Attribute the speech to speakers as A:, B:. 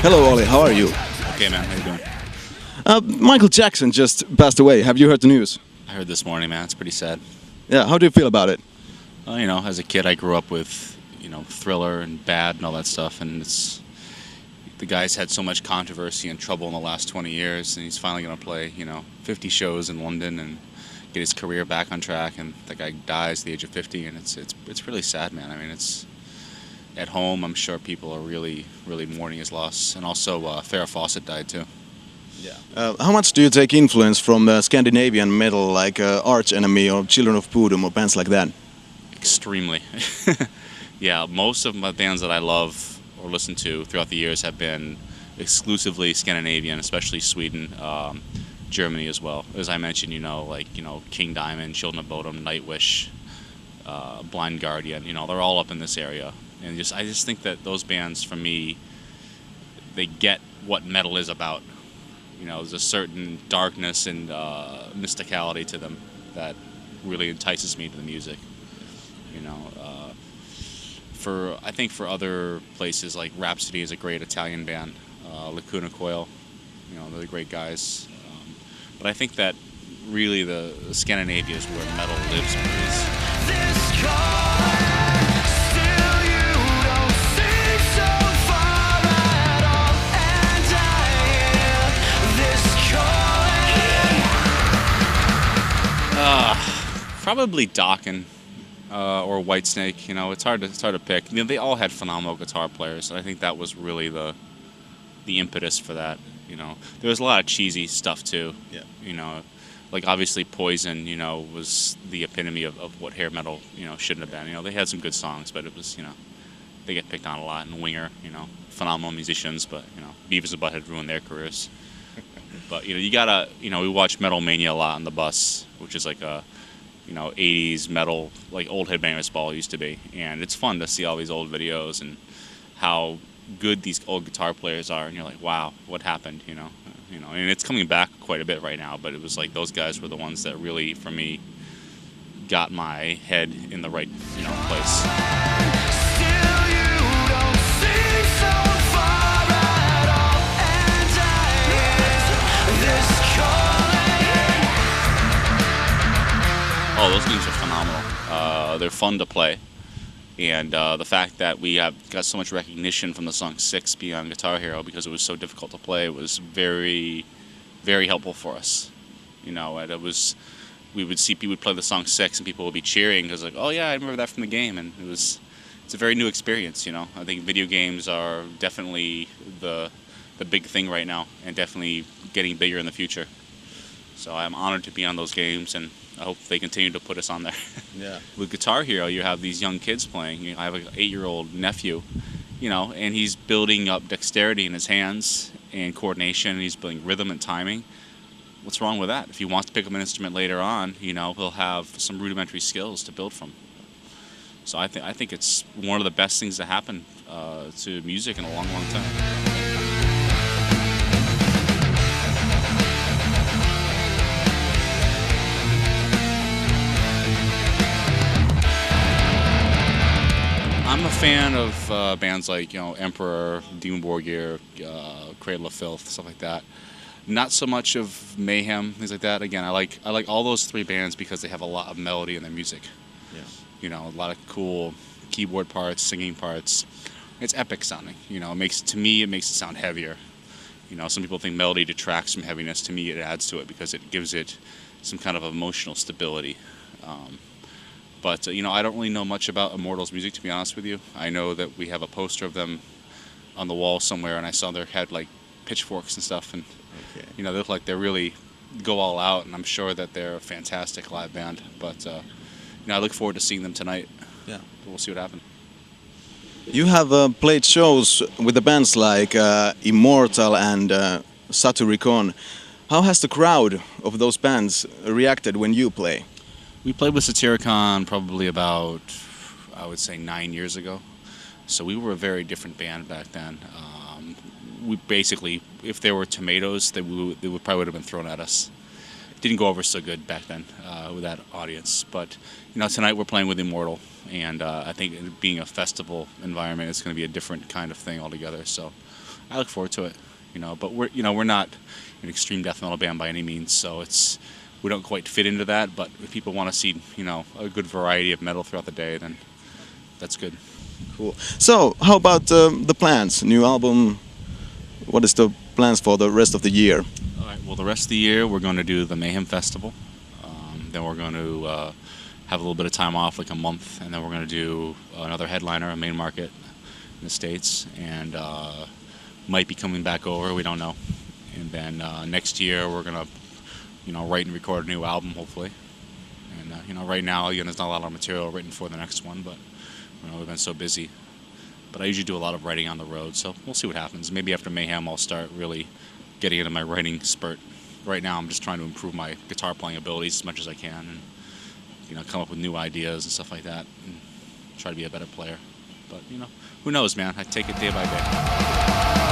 A: Hello, Ollie. How are you?
B: Okay, man. How you doing?
A: Michael Jackson just passed away. Have you heard the news?
B: I heard this morning, man. It's pretty sad.
A: Yeah. How do you feel about it?
B: As a kid, I grew up with, Thriller and Bad and all that stuff, and the guy's had so much controversy and trouble in the last 20 years, and he's finally going to play, 50 shows in London and get his career back on track. And the guy dies at the age of 50, and it's really sad, man. I mean, it's at home. I'm sure people are really, really mourning his loss, and also Farrah Fawcett died too.
A: Yeah. How much do you take influence from Scandinavian metal like Arch Enemy or Children of Bodom or bands like that?
B: Extremely. Yeah, most of my bands that I love or listen to throughout the years have been exclusively Scandinavian, especially Sweden, Germany as well. As I mentioned, King Diamond, Children of Bodom, Nightwish, Blind Guardian, they're all up in this area. And I just think that those bands, for me, they get what metal is about. There's a certain darkness and mysticality to them that really entices me to the music. I think for other places like Rhapsody is a great Italian band, Lacuna Coil, they're great guys. But I think that really the Scandinavia is where metal lives and breathes. Probably Dokken or Whitesnake. It's hard to pick. They all had phenomenal guitar players, and I think that was really the impetus for that. There was a lot of cheesy stuff too.
A: Yeah.
B: Like obviously Poison. Was the epitome of what hair metal shouldn't have been. They had some good songs, but it was they get picked on a lot. And Winger, phenomenal musicians, but Beavis and Butthead ruined their careers. But you gotta we watch Metal Mania a lot on the bus, which is like a 80s metal, like old Headbangers Ball used to be, and it's fun to see all these old videos and how good these old guitar players are, and you're like, wow, what happened? And it's coming back quite a bit right now, but it was like those guys were the ones that really, for me, got my head in the right place. Oh, those games are phenomenal. They're fun to play. And the fact that we have got so much recognition from the song 6 being on Guitar Hero because it was so difficult to play was very, very helpful for us. And we would see people play the song 6 and people would be cheering because like, oh yeah, I remember that from the game. And it's a very new experience, I think video games are definitely the big thing right now and definitely getting bigger in the future. So I'm honored to be on those games, and I hope they continue to put us on there.
A: Yeah.
B: With Guitar Hero, you have these young kids playing. I have an 8-year-old nephew, and he's building up dexterity in his hands and coordination, and he's building rhythm and timing. What's wrong with that? If he wants to pick up an instrument later on, he'll have some rudimentary skills to build from. So I think it's one of the best things to happen to music in a long, long time. I'm a fan of bands like Emperor, Demon Borgir, Cradle of Filth, stuff like that. Not so much of Mayhem, things like that. Again, I like all those three bands because they have a lot of melody in their music. Yeah. A lot of cool keyboard parts, singing parts. It's epic sounding. It makes it sound heavier. Some people think melody detracts from heaviness. To me, it adds to it because it gives it some kind of emotional stability. But I don't really know much about Immortals music, to be honest with you. I know that we have a poster of them on the wall somewhere, and I saw they had like pitchforks and stuff, and
A: Okay.
B: they look like they really go all out, and I'm sure that they're a fantastic live band. But I look forward to seeing them tonight.
A: Yeah.
B: We'll see what happens.
A: You have played shows with the bands like Immortal and Satyricon. How has the crowd of those bands reacted when you play?
B: We played with Satyricon probably about, I would say, 9 years ago. So we were a very different band back then. We basically, if there were tomatoes, they probably would have been thrown at us. It didn't go over so good back then with that audience. But tonight we're playing with Immortal, and I think it being a festival environment, it's going to be a different kind of thing altogether. So I look forward to it. But we're not an extreme death metal band by any means, so we don't quite fit into that. But if people want to see a good variety of metal throughout the day, then that's good.
A: Cool. So, how about the plans? New album. What is the plans for the rest of the year?
B: All right. Well, the rest of the year we're going to do the Mayhem Festival. Then we're going to have a little bit of time off, like a month, and then we're going to do another headliner, a main market in the States, and might be coming back over. We don't know. And then next year we're going to, write and record a new album, hopefully. And right now, there's not a lot of material written for the next one, but we've been so busy. But I usually do a lot of writing on the road, so we'll see what happens. Maybe after Mayhem I'll start really getting into my writing spurt. Right now I'm just trying to improve my guitar playing abilities as much as I can, and come up with new ideas and stuff like that, and try to be a better player. But who knows, man? I take it day by day.